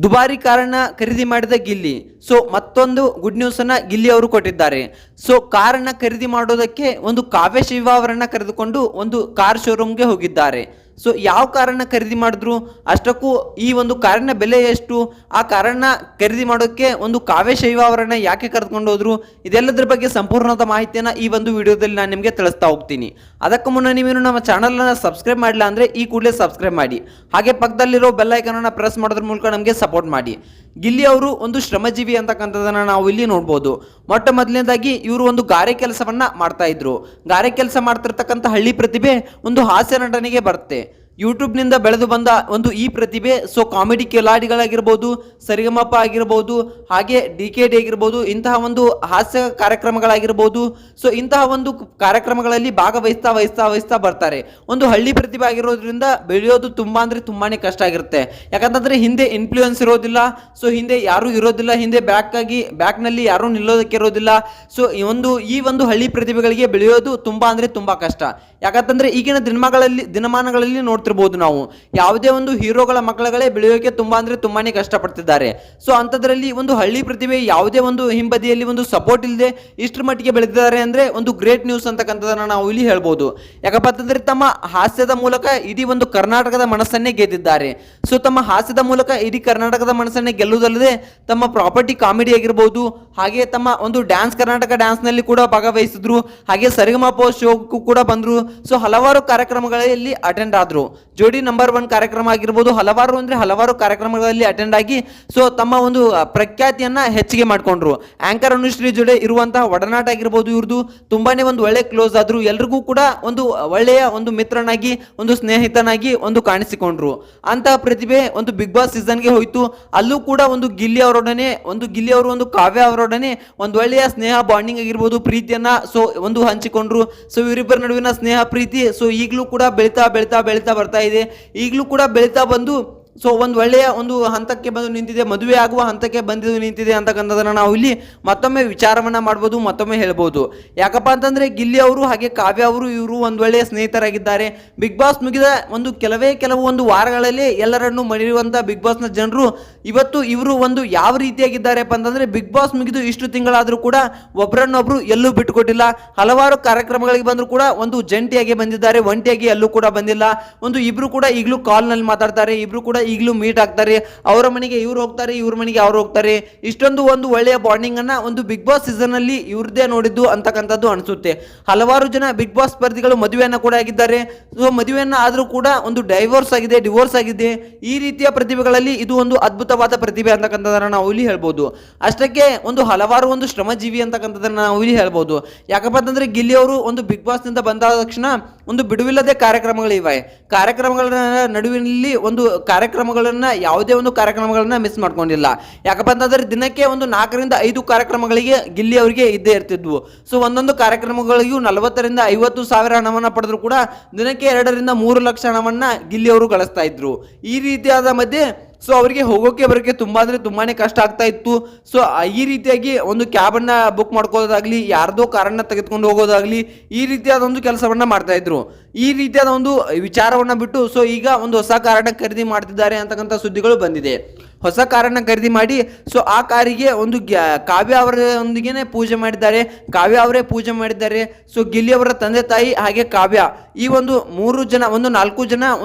ದುಬಾರಿ ಕಾರನ್ನ ಖರೀದಿ ಮಾಡಿದ ಗಿಲ್ಲಿ. ಸೊ ಮತ್ತೊಂದು ಗುಡ್ ನ್ಯೂಸ್ ಅನ್ನ ಗಿಲ್ಲಿ ಅವರು ಕೊಟ್ಟಿದ್ದಾರೆ. ಸೊ ಕಾರನ್ನ ಖರೀದಿ ಮಾಡೋದಕ್ಕೆ ಒಂದು ಕಾವ್ಯ ಶಿವ ಅವರನ್ನ ಕರೆದುಕೊಂಡು ಒಂದು ಕಾರ್ ಶೋರೂಮ್ಗೆ ಹೋಗಿದ್ದಾರೆ. ಸೊ ಯಾವ ಕಾರನ್ನ ಖರೀದಿ ಮಾಡಿದ್ರು, ಅಷ್ಟಕ್ಕೂ ಈ ಒಂದು ಕಾರಿನ ಬೆಲೆ ಎಷ್ಟು, ಆ ಕಾರನ್ನ ಖರೀದಿ ಮಾಡೋಕ್ಕೆ ಒಂದು ಕಾವ್ಯ ಶೈವ ಅವರನ್ನ ಯಾಕೆ ಕರೆದುಕೊಂಡು ಹೋದ್ರು, ಇದೆಲ್ಲದರ ಬಗ್ಗೆ ಸಂಪೂರ್ಣವಾದ ಮಾಹಿತಿಯನ್ನು ಈ ಒಂದು ವಿಡಿಯೋದಲ್ಲಿ ನಾನು ನಿಮಗೆ ತಿಳಿಸ್ತಾ ಹೋಗ್ತೀನಿ. ಅದಕ್ಕೂ ಮುನ್ನ ನೀವೇನು ನಮ್ಮ ಚಾನಲನ್ನು ಸಬ್ಸ್ಕ್ರೈಬ್ ಮಾಡಿಲ್ಲ ಅಂದರೆ ಈ ಕೂಡಲೇ ಸಬ್ಸ್ಕ್ರೈಬ್ ಮಾಡಿ, ಹಾಗೆ ಪಕ್ಕದಲ್ಲಿರೋ ಬೆಲ್ ಐಕನನ್ನು ಪ್ರೆಸ್ ಮಾಡೋದ್ರ ಮೂಲಕ ನಮಗೆ ಸಪೋರ್ಟ್ ಮಾಡಿ. ಗಿಲ್ಲಿ ಅವರು ಒಂದು ಶ್ರಮಜೀವಿ ಅಂತಕ್ಕಂಥದ್ದನ್ನು ನಾವು ಇಲ್ಲಿ ನೋಡ್ಬೋದು. ಮೊಟ್ಟ ಮೊದಲನೇದಾಗಿ ಇವರು ಒಂದು ಗಾರೆ ಕೆಲಸವನ್ನ ಮಾಡ್ತಾ ಇದ್ರು. ಗಾರೆ ಕೆಲಸ ಮಾಡ್ತಿರ್ತಕ್ಕಂಥ ಹಳ್ಳಿ ಪ್ರತಿಭೆ ಒಂದು ಹಾಸ್ಯ ನಟನೆಗೆ ಬರುತ್ತೆ. ಯೂಟ್ಯೂಬ್ನಿಂದ ಬೆಳೆದು ಬಂದ ಒಂದು ಈ ಪ್ರತಿಭೆ ಸೊ ಕಾಮಿಡಿ ಕಿಲಾಡಿಗಳಾಗಿರ್ಬೋದು, ಸರಿಗಮಪ ಆಗಿರ್ಬೋದು, ಹಾಗೆ DKD ಆಗಿರ್ಬೋದು, ಇಂತಹ ಒಂದು ಹಾಸ್ಯ ಕಾರ್ಯಕ್ರಮಗಳಾಗಿರ್ಬೋದು. ಸೊ ಇಂತಹ ಒಂದು ಕಾರ್ಯಕ್ರಮಗಳಲ್ಲಿ ಭಾಗವಹಿಸ್ತಾ ಬರ್ತಾರೆ. ಒಂದು ಹಳ್ಳಿ ಪ್ರತಿಭೆ ಆಗಿರೋದ್ರಿಂದ ಬೆಳೆಯೋದು ತುಂಬಾ ಅಂದರೆ ತುಂಬಾನೇ ಕಷ್ಟ ಆಗಿರುತ್ತೆ. ಯಾಕಂತಂದ್ರೆ ಹಿಂದೆ ಇನ್ಫ್ಲೂಯೆನ್ಸ್ ಇರೋದಿಲ್ಲ, ಸೊ ಹಿಂದೆ ಯಾರೂ ಇರೋದಿಲ್ಲ, ಹಿಂದೆ ಬ್ಯಾಕ್ನಲ್ಲಿ ಯಾರೂ ನಿಲ್ಲೋದಕ್ಕೆ ಇರೋದಿಲ್ಲ. ಸೊ ಈ ಒಂದು ಹಳ್ಳಿ ಪ್ರತಿಭೆಗಳಿಗೆ ಬೆಳೆಯೋದು ತುಂಬಾ ಅಂದರೆ ತುಂಬಾ ಕಷ್ಟ. ಯಾಕಂತಂದ್ರೆ ಈಗಿನ ದಿನಮಾನಗಳಲ್ಲಿ ನೋಡ್ತಿರ್ಬೋದು ನಾವು, ಯಾವುದೇ ಒಂದು ಹೀರೋಗಳ ಮಕ್ಕಳುಗಳೇ ಬೆಳೆಯೋಕೆ ತುಂಬಾ ಅಂದ್ರೆ ತುಂಬಾನೇ ಕಷ್ಟಪಡ್ತಿದ್ದಾರೆ. ಸೊ ಅಂಥದ್ರಲ್ಲಿ ಒಂದು ಹಳ್ಳಿ ಪ್ರತಿಭೆ ಯಾವುದೇ ಒಂದು ಹಿಂಬದಿಯಲ್ಲಿ ಒಂದು ಸಪೋರ್ಟ್ ಇಲ್ಲದೆ ಇಷ್ಟರ ಮಟ್ಟಿಗೆ ಬೆಳೆದಿದ್ದಾರೆ ಅಂದ್ರೆ ಒಂದು ಗ್ರೇಟ್ ನ್ಯೂಸ್ ಅಂತಕ್ಕಂಥದ್ದನ್ನ ನಾವು ಇಲ್ಲಿ ಹೇಳ್ಬೋದು. ಯಾಕಪ್ಪ ಅಂತಂದ್ರೆ ತಮ್ಮ ಹಾಸ್ಯದ ಮೂಲಕ ಇಡೀ ಒಂದು ಕರ್ನಾಟಕದ ಮನಸ್ಸನ್ನೇ ಗೆದ್ದಿದ್ದಾರೆ. ಸೊ ತಮ್ಮ ಹಾಸ್ಯದ ಮೂಲಕ ಇಡೀ ಕರ್ನಾಟಕದ ಮನಸ್ಸನ್ನೇ ಗೆಲ್ಲುವುದಲ್ಲದೆ ತಮ್ಮ ಪ್ರಾಪರ್ಟಿ ಕಾಮಿಡಿ ಆಗಿರ್ಬೋದು, ಹಾಗೆ ತಮ್ಮ ಒಂದು ಕರ್ನಾಟಕ ಡ್ಯಾನ್ಸ್ ನಲ್ಲಿ ಕೂಡ ಭಾಗವಹಿಸಿದ್ರು, ಹಾಗೆ ಸರಿಗಮಪ ಶೋಕ್ಕೂ ಕೂಡ ಬಂದ್ರು. ಸೊ ಹಲವಾರು ಕಾರ್ಯಕ್ರಮಗಳಲ್ಲಿ ಅಟೆಂಡ್ ಆದ್ರು. ಜೋಡಿ ನಂಬರ್ 1 ಕಾರ್ಯಕ್ರಮ ಆಗಿರ್ಬೋದು, ಹಲವಾರು ಕಾರ್ಯಕ್ರಮಗಳಲ್ಲಿ ಅಟೆಂಡ್ ಆಗಿ ಸೊ ತಮ್ಮ ಒಂದು ಪ್ರಖ್ಯಾತಿಯನ್ನ ಹೆಚ್ಚಿಗೆ ಮಾಡ್ಕೊಂಡ್ರು. ಆಂಕರ್ ಅನುಶ್ರೀ ಜೊತೆ ಇರುವಂತಹ ಒಡನಾಟ ಆಗಿರ್ಬೋದು, ಇವ್ರದ್ದು ತುಂಬಾನೇ ಒಂದು ಒಳ್ಳೆ ಕ್ಲೋಸ್ ಆದ್ರು. ಎಲ್ರಿಗೂ ಕೂಡ ಒಂದು ಒಳ್ಳೆಯ ಒಂದು ಮಿತ್ರನಾಗಿ, ಒಂದು ಸ್ನೇಹಿತನಾಗಿ ಒಂದು ಕಾಣಿಸಿಕೊಂಡ್ರು. ಅಂತಹ ಪ್ರತಿಭೆ ಒಂದು ಬಿಗ್ ಬಾಸ್ ಸೀಸನ್ಗೆ ಹೋಯ್ತು. ಅಲ್ಲೂ ಕೂಡ ಒಂದು ಗಿಲ್ಲಿ ಅವರು ಒಂದು ಕಾವ್ಯ ಅವರೊಡನೆ ಒಂದು ಒಳ್ಳೆಯ ಸ್ನೇಹ ಬಾಂಡಿಂಗ್ ಆಗಿರ್ಬೋದು, ಪ್ರೀತಿಯನ್ನ ಸೊ ಒಂದು ಹಂಚಿಕೊಂಡ್ರು. ಸೊ ಇವರಿಬ್ಬರ ನಡುವಿನ ಸ್ನೇಹ ಪ್ರೀತಿ ಸೊ ಈಗಲೂ ಕೂಡ ಬೆಳೀತಾ ಬರ್ತಾ ಇದೆ. ಈಗಲೂ ಕೂಡ ಬೆಳೀತಾ ಬಂದು ಸೊ ಒಂದು ಒಳ್ಳೆಯ ಒಂದು ಹಂತಕ್ಕೆ ಬಂದು ನಿಂತಿದೆ, ಮದುವೆ ಆಗುವ ಹಂತಕ್ಕೆ ಬಂದು ನಿಂತಿದೆ ಅಂತಕ್ಕಂಥದ್ದನ್ನು ನಾವು ಇಲ್ಲಿ ಮತ್ತೊಮ್ಮೆ ವಿಚಾರವನ್ನ ಮಾಡ್ಬೋದು, ಮತ್ತೊಮ್ಮೆ ಹೇಳ್ಬೋದು. ಯಾಕಪ್ಪ ಅಂತಂದ್ರೆ ಗಿಲ್ಲಿ ಅವರು ಹಾಗೆ ಕಾವ್ಯ ಅವರು ಇವರು ಒಂದು ಒಳ್ಳೆಯ ಸ್ನೇಹಿತರಾಗಿದ್ದಾರೆ. ಬಿಗ್ ಬಾಸ್ ಮುಗಿದ ಒಂದು ಕೆಲವು ಒಂದು ವಾರಗಳಲ್ಲಿ ಎಲ್ಲರನ್ನು ಮರೆಯುವಂತ ಬಿಗ್ ಬಾಸ್ನ ಜನರು ಇವತ್ತು ಇವರು ಒಂದು ಯಾವ ರೀತಿಯಾಗಿದ್ದಾರೆಪ್ಪ ಅಂತಂದ್ರೆ, ಬಿಗ್ ಬಾಸ್ ಮುಗಿದು ಇಷ್ಟು ತಿಂಗಳಾದರೂ ಕೂಡ ಒಬ್ಬರನ್ನೊಬ್ರು ಎಲ್ಲೂ ಬಿಟ್ಟುಕೊಟ್ಟಿಲ್ಲ. ಹಲವಾರು ಕಾರ್ಯಕ್ರಮಗಳಿಗೆ ಬಂದರೂ ಕೂಡ ಒಂದು ಜಂಟಿಯಾಗಿ ಬಂದಿದ್ದಾರೆ, ಒಂಟಿಯಾಗಿ ಎಲ್ಲೂ ಕೂಡ ಬಂದಿಲ್ಲ. ಒಂದು ಇಬ್ರು ಕೂಡ ಈಗಲೂ ಕಾಲ್ನಲ್ಲಿ ಮಾತಾಡ್ತಾರೆ, ಇಬ್ರು ಕೂಡ ಈಗಲೂ ಮೀಟ್ ಆಗ್ತಾರೆ. ಅವರ ಮನೆಗೆ ಇವ್ರು ಹೋಗ್ತಾರೆ, ಇವ್ರ ಮನೆಗೆ ಅವ್ರು ಹೋಗ್ತಾರೆ. ಇಷ್ಟೊಂದು ಒಂದು ಒಳ್ಳೆಯ ಬಾಂಡಿಂಗ್ ಅನ್ನ ಒಂದು ಬಿಗ್ ಬಾಸ್ ಸೀಸನ್ ಅಲ್ಲಿ ಇವ್ರದೇ ನೋಡಿದ್ದು ಅಂತಕ್ಕಂಥದ್ದು ಅನಿಸುತ್ತೆ. ಹಲವಾರು ಜನ ಬಿಗ್ ಬಾಸ್ ಸ್ಪರ್ಧಿಗಳು ಮದುವೆಯನ್ನ ಕೂಡ ಆಗಿದ್ದಾರೆ. ಸೊ ಮದುವೆಯನ್ನ ಆದ್ರೂ ಕೂಡ ಒಂದು ಡಿವೋರ್ಸ್ ಆಗಿದೆ. ಈ ರೀತಿಯ ಪ್ರತಿಭೆಗಳಲ್ಲಿ ಇದು ಒಂದು ಅದ್ಭುತವಾದ ಪ್ರತಿಭೆ ಅಂತಕ್ಕಂಥದ್ದನ್ನ ನಾವು ಇಲ್ಲಿ ಹೇಳ್ಬೋದು. ಅಷ್ಟಕ್ಕೆ ಒಂದು ಹಲವಾರು ಒಂದು ಶ್ರಮಜೀವಿ ಅಂತಕ್ಕಂಥದ್ದನ್ನ ನಾವು ಇಲ್ಲಿ ಹೇಳ್ಬೋದು. ಯಾಕಪ್ಪ ಅಂತಂದ್ರೆ ಗಿಲ್ಲಿ ಅವರು ಒಂದು ಬಿಗ್ ಬಾಸ್ ನಿಂದ ಬಂದಾದ ತಕ್ಷಣ ಒಂದು ಬಿಡುವಿಲ್ಲದೆ ಕಾರ್ಯಕ್ರಮಗಳಿವೆ. ಕಾರ್ಯಕ್ರಮಗಳ ನಡುವಿನಲ್ಲಿ ಒಂದು ಯಾವುದೇ ಒಂದು ಕಾರ್ಯಕ್ರಮಗಳನ್ನ ಮಿಸ್ ಮಾಡ್ಕೊಂಡಿಲ್ಲ. ಯಾಕಪ್ಪ ಅಂತಂದ್ರೆ ದಿನಕ್ಕೆ ಒಂದು 4 ರಿಂದ 5 ಕಾರ್ಯಕ್ರಮಗಳಿಗೆ ಗಿಲ್ಲಿ ಅವರಿಗೆ ಇದ್ದೇ ಇರ್ತಿದ್ವು. ಸೊ ಒಂದೊಂದು ಕಾರ್ಯಕ್ರಮಗಳಿಗೂ 40 ರಿಂದ 50 ಸಾವಿರ ಹಣವನ್ನ ಪಡೆದ್ರು ಕೂಡ ದಿನಕ್ಕೆ 2 ರಿಂದ 3 ಲಕ್ಷ ಹಣವನ್ನ ಗಿಲ್ಲಿ ಅವರು ಗಳಿಸ್ತಾ ಇದ್ರು. ಈ ರೀತಿಯಾದ ಮಧ್ಯೆ ಸೊ ಅವರಿಗೆ ಹೋಗೋಕೆ ಬರೋಕೆ ತುಂಬಾ ಅಂದ್ರೆ ತುಂಬಾನೇ ಕಷ್ಟ ಆಗ್ತಾ ಇತ್ತು. ಸೊ ಈ ರೀತಿಯಾಗಿ ಒಂದು ಕ್ಯಾಬನ್ನ ಬುಕ್ ಮಾಡ್ಕೋದಾಗ್ಲಿ, ಯಾರ್ದೋ ಕಾರನ್ನ ತೆಗೆದುಕೊಂಡು ಹೋಗೋದಾಗ್ಲಿ, ಈ ರೀತಿಯಾದ ಒಂದು ಕೆಲಸವನ್ನ ಮಾಡ್ತಾ ಇದ್ರು. ಈ ರೀತಿಯಾದ ಒಂದು ವಿಚಾರವನ್ನ ಬಿಟ್ಟು ಸೊ ಈಗ ಒಂದು ಹೊಸ ಕಾರನ್ನ ಖರೀದಿ ಮಾಡ್ತಿದ್ದಾರೆ ಅಂತಕ್ಕಂಥ ಸುದ್ದಿಗಳು ಬಂದಿದೆ. ಹೊಸ ಕಾರನ್ನ ಖರೀದಿ ಮಾಡಿ ಸೊ ಆ ಕಾರಿಗೆ ಒಂದು ಕಾವ್ಯ ಅವರೊಂದಿಗೆ ಪೂಜೆ ಮಾಡಿದ್ದಾರೆ. ಕಾವ್ಯ ಅವರೇ ಪೂಜೆ ಮಾಡಿದ್ದಾರೆ. ಸೊ ಗಿಲ್ಲಿ ಅವರ ತಂದೆ ತಾಯಿ ಹಾಗೆ ಕಾವ್ಯ ಈ ಒಂದು 4 ಜನ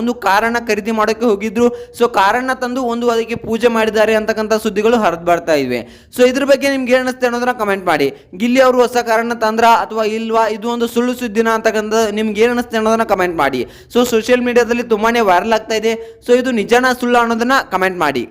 ಒಂದು ಕಾರನ್ನ ಖರೀದಿ ಮಾಡೋಕೆ ಹೋಗಿದ್ರು. ಸೊ ಕಾರನ್ನ ತಂದು ಒಂದು ಅದಕ್ಕೆ ಪೂಜೆ ಮಾಡಿದ್ದಾರೆ ಅಂತಕ್ಕಂಥ ಸುದ್ದಿಗಳು ಹರಿದು ಬರ್ತಾ ಇವೆ. ಸೊ ಇದ್ರ ಬಗ್ಗೆ ನಿಮ್ಗೆ ಏನಿಸ್ತೆ ಅನ್ನೋದನ್ನ ಕಮೆಂಟ್ ಮಾಡಿ. ಗಿಲ್ಲಿ ಅವರು ಹೊಸ ಕಾರನ್ನ ತಂದ್ರ ಅಥವಾ ಇಲ್ವಾ, ಇದು ಒಂದು ಸುಳ್ಳು ಸುದ್ದಿನ ಅಂತಕ್ಕಂಥ ನಿಮ್ಗೆ ಏನಿಸ್ತೆ ಅನ್ನೋದನ್ನ ಕಮೆಂಟ್ ಮಾಡಿ. ಸೊ ಸೋಷಿಯಲ್ ಮೀಡಿಯಾದಲ್ಲಿ ತುಂಬಾನೇ ವೈರಲ್ ಆಗ್ತಾ ಇದೆ. ಸೊ ಇದು ನಿಜನಾ ಸುಳ್ಳು ಅನ್ನೋದನ್ನ ಕಮೆಂಟ್ ಮಾಡಿ.